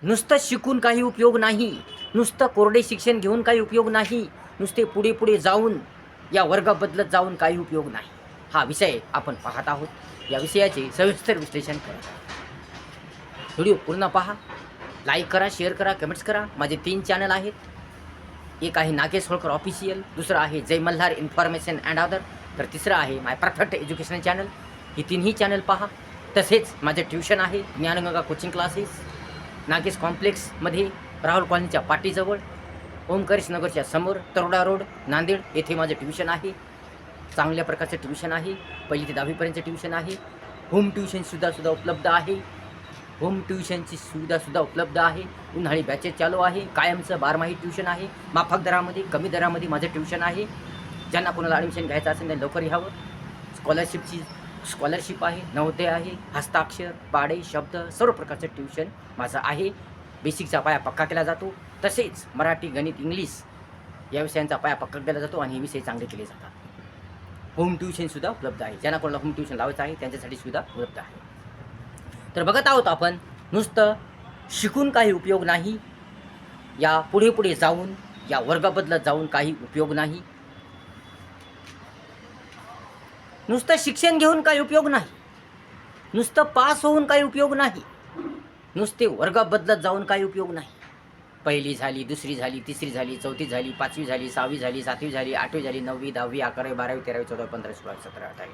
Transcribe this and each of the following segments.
नुसतं शिकून काही उपयोग नाही, नुसतं कोरडे शिक्षण घेऊन काही उपयोग नाही, नुसते पुढे पुढे जाऊन या वर्ग बदलत जाऊन काही उपयोग नाही. हा विषय आपण पाहत आहोत. या विषयाचे सविस्तर विश्लेषण करत आहोत. व्हिडिओ पूर्ण पहा, लाईक करा, शेअर करा, कमेंट्स करा. माझे 3 चॅनल आहेत. एक आहे नागेश होळकर ऑफिशियल, दुसरं आहे जय मल्हार इन्फॉर्मेशन अँड अदर, तर तिसरं आहे माय परफेक्ट एज्युकेशन चॅनल. ही तिन्ही चॅनल पहा. तसेच माझे ट्युशन आहे ज्ञानगंगा कोचिंग क्लासेस, नागेश कॉम्प्लेक्समध्ये, राहुल कॉलनीच्या पाटीजवळ, ओमकारेश नगरच्या समोर, तरोडा रोड, नांदेड येथे माझे ट्युशन आहे. चांगल्या प्रकारचं ट्युशन आहे. 1ली ते 10वीपर्यंतचं ट्युशन आहे. होम ट्युशनसुद्धा उपलब्ध आहे. होम ट्युशनची सुविधासुद्धा उपलब्ध आहे. उन्हाळी बॅचेस चालू आहे. कायमचं 12माही ट्युशन आहे. माफक दरामध्ये, कमी दरामध्ये माझं ट्युशन आहे. ज्यांना कोणाला ॲडमिशन घ्यायचं असेल त्यांनी लवकर यावं. स्कॉलरशिप आहे, नवोदय आहे, हस्ताक्षर, पाढे, शब्द सर्व प्रकारचं ट्युशन माझं आहे. बेसिकचा पाया पक्का केला जातो. तसेच मराठी, गणित, इंग्लिश या विषयांचा पाया पक्का केला जातो आणि हे विषय चांगले केले जातात. होम ट्युशनसुद्धा उपलब्ध आहे. ज्यांना कोणाला होम ट्युशन लावायचं आहे त्यांच्यासाठी सुद्धा उपलब्ध आहे. तर बघत आहोत आपण, नुसतं शिकून काही उपयोग नाही, या पुढे पुढे जाऊन या वर्ग बदलत जाऊन काही उपयोग नाही. नुसतं शिक्षण घेऊन काही उपयोग नाही, नुसतं पास होऊन काही उपयोग नाही, नुसते वर्ग बदलत जाऊन काही उपयोग नाही. 1ली झाली, 2री झाली, 3री झाली, 4थी झाली, 5वी झाली, 6वी झाली, 7वी झाली, 8वी झाली, 9वी, 10वी, 11वी, 12वी, 13वी, 14वी, 15वी, 16वी, 17वी, 18वी.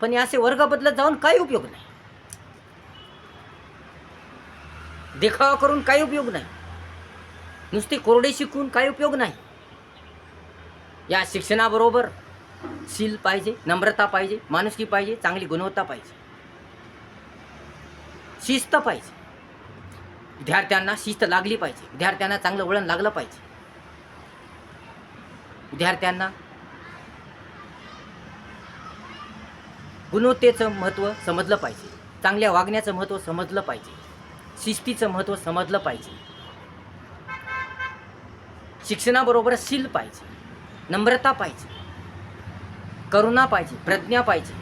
पण असे वर्ग बदलत जाऊन काही उपयोग नाही. देखावा करून काही उपयोग नाही, नुसते कोरडे शिकून काही उपयोग नाही. या शिक्षणाबरोबर शील पाहिजे, नम्रता पाहिजे, माणुसकी पाहिजे, चांगली गुणवत्ता पाहिजे, शिस्त पाहिजे. विद्यार्थ्यांना शिस्त लागली पाहिजे. विद्यार्थ्यांना चांगलं वळण लागलं पाहिजे. विद्यार्थ्यांना गुणवत्तेचं महत्त्व समजलं पाहिजे. चांगल्या वागण्याचं महत्त्व समजलं पाहिजे. शिस्तीचं महत्त्व समजलं पाहिजे. शिक्षणाबरोबर शील पाहिजे, नम्रता पाहिजे, करुणा पाहिजे, प्रज्ञा पाहिजे.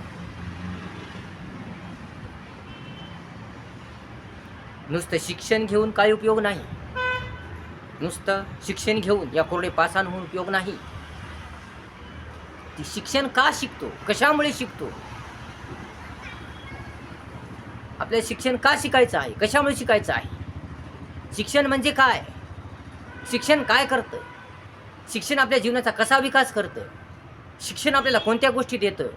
नुसतं शिक्षण घेऊन काही उपयोग नाही, नुसतं शिक्षण घेऊन या कोरडे पाषाण होऊन उपयोग नाही. ती शिक्षण का शिकतो, कशामुळे शिकतो, आपल्याला शिक्षण का शिकायचं आहे, कशामुळे शिकायचं आहे, शिक्षण म्हणजे काय, शिक्षण काय करतं, शिक्षण आपल्या जीवनाचा कसा विकास करतं, शिक्षण आपल्याला कोणत्या गोष्टी देतं,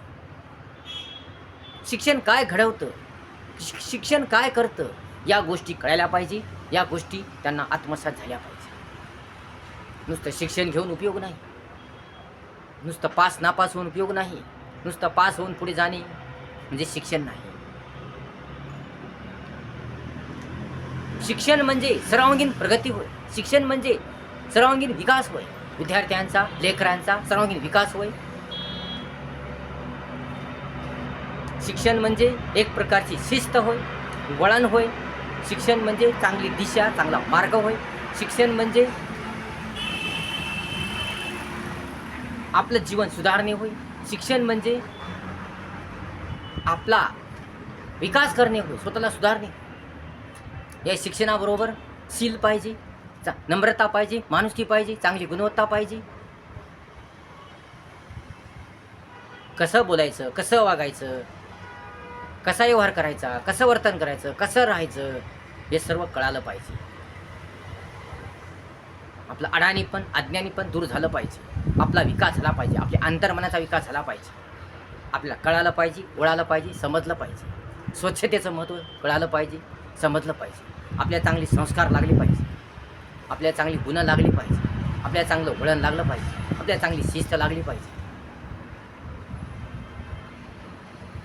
शिक्षण काय घडवतं, शिक्षण काय करतं, या गोष्टी कळायला पाहिजे. या गोष्टी त्यांना आत्मसात झाल्या पाहिजे. नुसतं शिक्षण घेऊन उपयोग नाही, नुसतं पास नापास होऊन उपयोग नाही, नुसतं पास होऊन पुढे जाणे म्हणजे शिक्षण नाही. शिक्षण म्हणजे सर्वांगीण प्रगती होय. शिक्षण म्हणजे सर्वांगीण विकास होय. विद्यार्थ्यांचा, लेकरांचा सर्वांगीण विकास होय. शिक्षण म्हणजे एक प्रकारची शिस्त होय, वळण होय. शिक्षण म्हणजे चांगली दिशा, चांगला मार्ग होय. शिक्षण म्हणजे आपलं जीवन सुधारणे होय. शिक्षण म्हणजे आपला विकास करणे होय, स्वतःला सुधारणे. या शिक्षणाबरोबर शील पाहिजे, नम्रता पाहिजे, माणुसकी पाहिजे, चांगली गुणवत्ता पाहिजे. कसं बोलायचं, कसं वागायचं, कसा व्यवहार करायचा, कसं वर्तन करायचं, कसं राहायचं, हे सर्व कळालं पाहिजे. आपलं अडाणीपण, अज्ञानीपण दूर झालं पाहिजे. आपला विकास झाला पाहिजे. आपल्या अंतर्मनाचा विकास झाला पाहिजे. आपल्याला कळालं पाहिजे, ओळालं पाहिजे, समजलं पाहिजे. स्वच्छतेचं महत्त्व कळालं पाहिजे, समजलं पाहिजे. आपल्याला चांगले संस्कार लागले पाहिजे. आपल्याला चांगली गुणं लागली पाहिजे. आपल्याला चांगलं वळण लागलं पाहिजे. आपल्याला चांगली शिस्त लागली पाहिजे.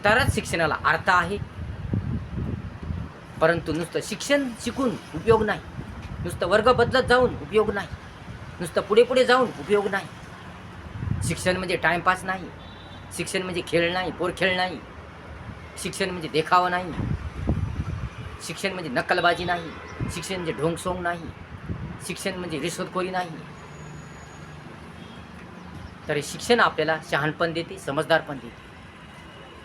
तरच शिक्षणाला अर्थ आहे. परंतु नुसतं शिक्षण शिकून उपयोग नाही, नुसतं वर्ग बदलत जाऊन उपयोग नाही, नुसतं पुढे पुढे जाऊन उपयोग नाही. शिक्षण म्हणजे टाईमपास नाही. शिक्षण म्हणजे खेळ नाही, पोरखेळ नाही. शिक्षण म्हणजे देखावा नाही. शिक्षण म्हणजे नक्कलबाजी नाही. शिक्षण म्हणजे ढोंगसोंग नाही. शिक्षण म्हणजे रिश्वतखोरी नाही. तर हे शिक्षण आपल्याला शहाणपण देते, समजदारपण देते,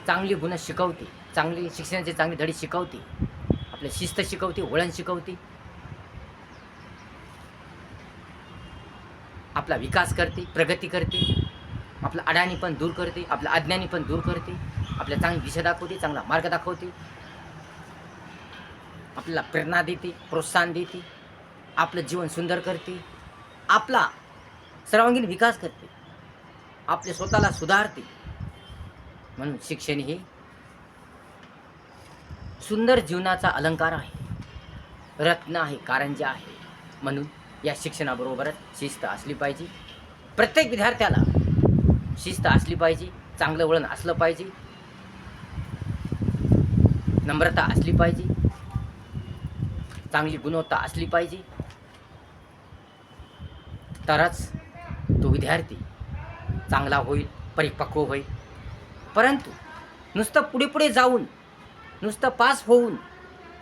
चांगली गुण शिकवते, चांगली शिक्षणाचे चांगले धडे शिकवते. आपल्या आपलं शिस्त शिकवते, वळण शिकवते, आपला विकास करते, प्रगती करते, आपलं अडाणी पण दूर करते, आपलं अज्ञानी पण दूर करते, आपल्याला चांगली दिशा दाखवते, चांगला मार्ग दाखवते, आपल्याला प्रेरणा देते, प्रोत्साहन देते, आपलं जीवन सुंदर करते, आपला सर्वांगीण विकास करते, आपल्या स्वतःला सुधारते. म्हणून शिक्षण हे सुंदर जीवनाचा अलंकार आहे, रत्न आहे, कारंजा आहे. म्हणून या शिक्षणाबरोबरच शिस्त असली पाहिजे. प्रत्येक विद्यार्थ्याला शिस्त असली पाहिजे, चांगलं वळण असलं पाहिजे, नम्रता असली पाहिजे, चांगली गुणवत्ता असली पाहिजे. तरच तो विद्यार्थी चांगला होईल, परिपक्व होईल. परंतु नुसतं पुढे पुढे जाऊन, नुसतं पास होऊन,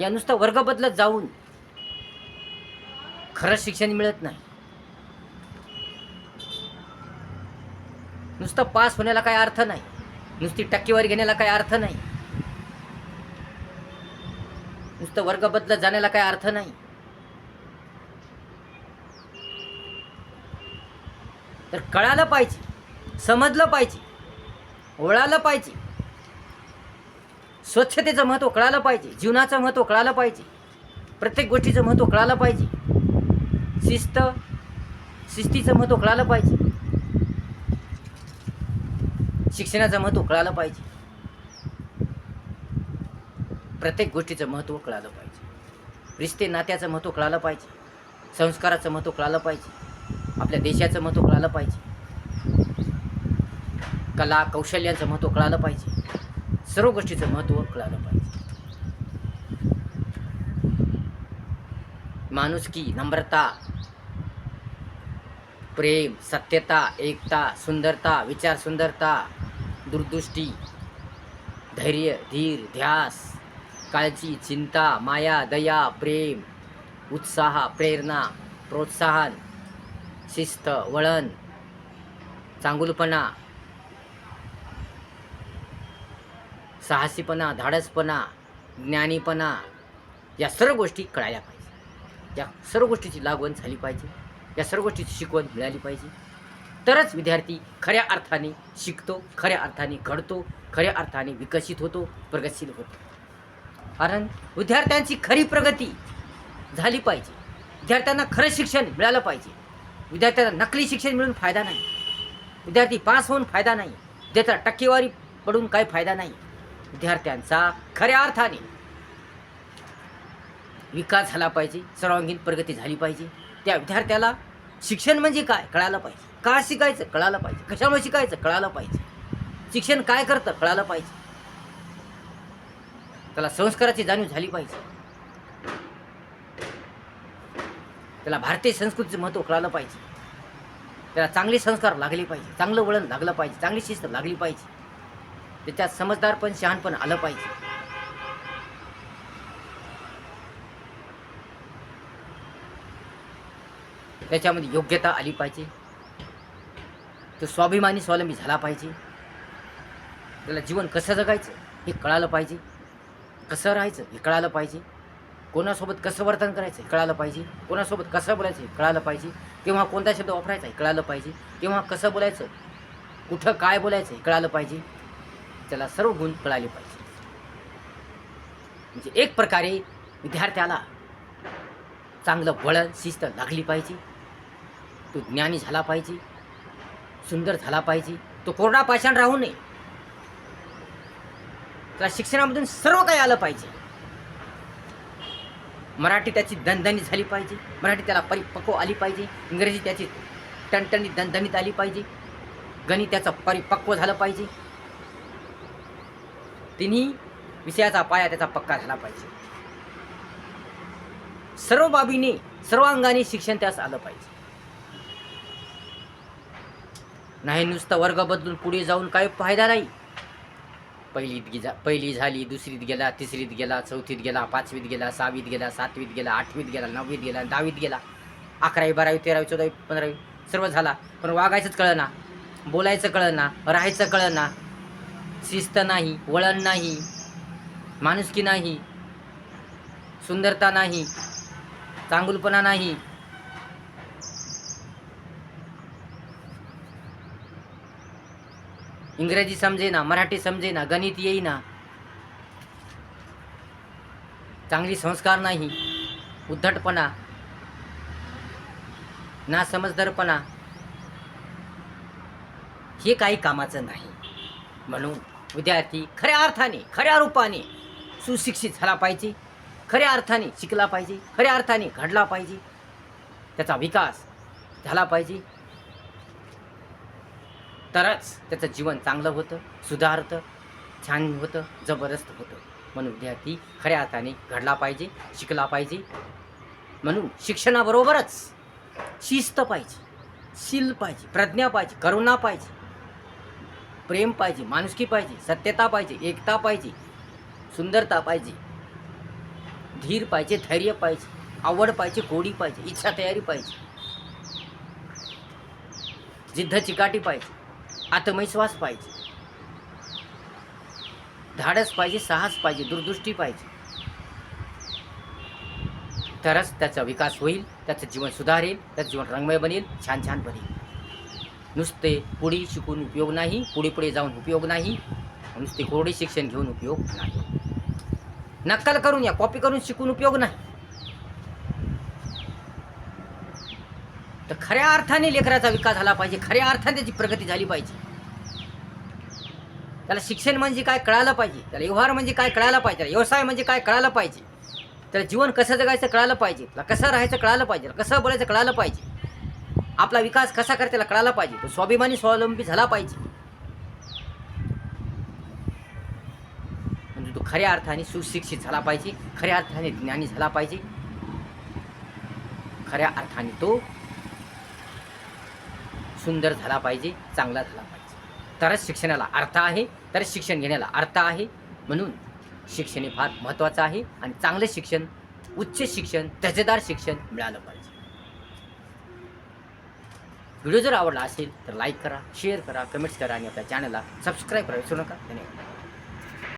या नुसतं वर्ग बदलत जाऊन खरं शिक्षण मिळत नाही. नुसतं पास होण्याला काही अर्थ नाही, नुसती टक्केवारी घेण्याला काही अर्थ नाही, नुसतं वर्ग बदलत जाण्याला काही अर्थ नाही. तर कळालं पाहिजे, समजलं पाहिजे, ओळालं पाहिजे, स्वच्छतेचं महत्त्व कळालं पाहिजे, जीवनाचं महत्त्व कळालं पाहिजे, प्रत्येक गोष्टीचं महत्त्व कळालं पाहिजे, शिस्तीचं महत्त्व कळालं पाहिजे, शिक्षणाचं महत्त्व कळालं पाहिजे, प्रत्येक गोष्टीचं महत्त्व कळालं पाहिजे, रिश्ते नात्याचं महत्त्व कळालं पाहिजे, संस्काराचं महत्त्व कळालं पाहिजे, आपल्या देशाचं महत्त्व कळालं पाहिजे, कला कौशल्यांचं महत्त्व कळालं पाहिजे, सर्व गोष्टीचं महत्त्व कळालं पाहिजे. माणुसकी, नम्रता, प्रेम, सत्यता, एकता, सुंदरता, विचार सुंदरता, दूरदृष्टी, धैर्य, धीर, ध्यास, काळजी, चिंता, माया, दया, प्रेम, उत्साह, प्रेरणा, प्रोत्साहन, शिस्त, वळण, चांगुलपणा, साहसीपणा, धाडसपणा, ज्ञानीपणा, या सर्व गोष्टी कळायला पाहिजे. या सर्व गोष्टीची लागवण झाली पाहिजे, या सर्व गोष्टीची शिकवण मिळाली पाहिजे. तरच विद्यार्थी खऱ्या अर्थाने शिकतो, खऱ्या अर्थाने घडतो, खऱ्या अर्थाने विकसित होतो, प्रगतशील होतो. कारण विद्यार्थ्यांची खरी प्रगती झाली पाहिजे, विद्यार्थ्यांना खरं शिक्षण मिळालं पाहिजे. विद्यार्थ्यांना नकली शिक्षण मिळून फायदा नाही, विद्यार्थी पास होऊन फायदा नाही, त्याचा टक्केवारी पडून काही फायदा नाही. विद्यार्थ्यांचा खऱ्या अर्थाने विकास झाला पाहिजे, सर्वांगीण प्रगती झाली पाहिजे. त्या विद्यार्थ्याला शिक्षण म्हणजे काय कळालं पाहिजे, का शिकायचं कळालं पाहिजे, कशामुळे शिकायचं कळालं पाहिजे, शिक्षण काय करतं कळालं पाहिजे, त्याला संस्काराची जाणीव झाली पाहिजे, त्याला भारतीय संस्कृतीचं महत्त्व कळालं पाहिजे, त्याला चांगले संस्कार लागले पाहिजे, चांगलं वळण लागलं पाहिजे, चांगली शिस्त लागली पाहिजे, त्याच्यात समजदारपण शहाणपण आलं पाहिजे. त्याच्यामध्ये योग्यता आली पाहिजे, तो स्वाभिमानी स्वावलंबी झाला पाहिजे, त्याला जीवन कसं जगायचं हे कळालं पाहिजे, कसं राहायचं हे कळालं पाहिजे, कोणासोबत कसं वर्तन करायचं हे कळालं पाहिजे, कोणासोबत कसं बोलायचं हे कळालं पाहिजे, केव्हा कोणता शब्द वापरायचा हे कळालं पाहिजे, केव्हा कसं बोलायचं, कुठं काय बोलायचं हे कळालं पाहिजे. त्याला सर्व गुण कळाले पाहिजे. म्हणजे एक प्रकारे विद्यार्थ्याला चांगलं वळण शिस्त लागली पाहिजे, तो ज्ञानी झाला पाहिजे, सुंदर झाला पाहिजे, तो कोरडा पाषाण राहू नये, त्याला शिक्षणामधून सर्व काही आलं पाहिजे. मराठी त्याची दणदणीत झाली पाहिजे, मराठी त्याला परिपक्व आली पाहिजे, इंग्रजी त्याची टणटणीत दणदणीत आली पाहिजे, गणित त्याचं परिपक्व झालं पाहिजे, तिन्ही विषयाचा पाया त्याचा पक्का झाला पाहिजे. सर्व बाबीने सर्वांगाने शिक्षण त्यास आलं पाहिजे. नाही नुसतं वर्ग बदलून पुढे जाऊन काही फायदा नाही. पहिली झाली, दुसरीत गेला, तिसरीत गेला, चौथीत गेला, पाचवीत गेला, सहावीत गेला, सातवीत गेला, आठवीत गेला, नववीत गेला, 10वीत गेला, 11वी 12वी 13वी 14वी 15वी सर्व झाला, पण वागायचंच कळना, बोलायचं कळना, राहायचं कळना, शिस्त नाही, वळण नाही, माणुसकी नाही, सुंदरता नाही, चांगुलपणा नाही, इंग्रजी समजेना, मराठी समजेना, गणित येईना, चांगली संस्कार नाही, उद्धटपणा, ना समजदारपणा, हे काही कामाचं नाही. म्हणून विद्यार्थी खऱ्या अर्थाने, खऱ्या रूपाने सुशिक्षित झाला पाहिजे, खऱ्या अर्थाने शिकला पाहिजे, खऱ्या अर्थाने घडला पाहिजे, त्याचा विकास झाला पाहिजे, तरच त्याचं जीवन चांगलं होतं, सुधारतं, छान होतं, जबरदस्त होतं. म्हणून विद्यार्थी खऱ्या अर्थाने घडला पाहिजे, शिकला पाहिजे. म्हणून शिक्षणाबरोबरच शिस्त पाहिजे, शील पाहिजे, प्रज्ञा पाहिजे, करुणा पाहिजे, प्रेम पाहिजे, माणुसकी पाहिजे, सत्यता पाहिजे, एकता पाहिजे, सुंदरता पाहिजे, धीर पाहिजे, धैर्य पाहिजे, आवड पाहिजे, गोडी पाहिजे, इच्छा तयारी पाहिजे, जिद्द चिकाटी पाहिजे, आत्मविश्वास पाहिजे, धाडस पाहिजे, साहस पाहिजे, दूरदृष्टी पाहिजे. तरच त्याचा विकास होईल, त्याचं जीवन सुधारेल, त्याचं जीवन रंगमय बनेल, छान छान बनेल. नुसते पुढे शिकून उपयोग नाही, पुढे पुढे जाऊन उपयोग नाही, नुसते कोरडे शिक्षण घेऊन उपयोग नाही, नक्कल करून या कॉपी करून शिकून उपयोग नाही. तर खऱ्या अर्थाने लेकराचा विकास झाला पाहिजे, खऱ्या अर्थाने त्याची प्रगती झाली पाहिजे. त्याला शिक्षण म्हणजे काय कळायला पाहिजे, त्याला व्यवहार म्हणजे काय कळायला पाहिजे, त्याला व्यवसाय म्हणजे काय कळायला पाहिजे, त्याला जीवन कसं जगायचं कळायला पाहिजे, त्याला कसं राहायचं कळायला पाहिजे, कसं बोलायचं कळायला पाहिजे, आपला विकास कसा करता त्याला कळायला पाहिजे, तो स्वाभिमानी स्वावलंबी झाला पाहिजे. म्हणजे तो खऱ्या अर्थाने सुशिक्षित झाला पाहिजे, खऱ्या अर्थाने ज्ञानी झाला पाहिजे, खऱ्या अर्थाने तो सुंदर झाला पाहिजे, चांगला झाला पाहिजे. तरच शिक्षणाला अर्थ आहे, तरच शिक्षण घेण्याला अर्थ आहे. म्हणून शिक्षण हे फार महत्त्वाचं आहे आणि चांगलं शिक्षण, उच्च शिक्षण, दर्जेदार शिक्षण मिळालं पाहिजे. व्हिडिओ जर आवडला असेल तर लाईक करा, शेअर करा, कमेंट्स करा आणि आपल्या चॅनलला सबस्क्राईब करा विसरू नका. धन्यवाद.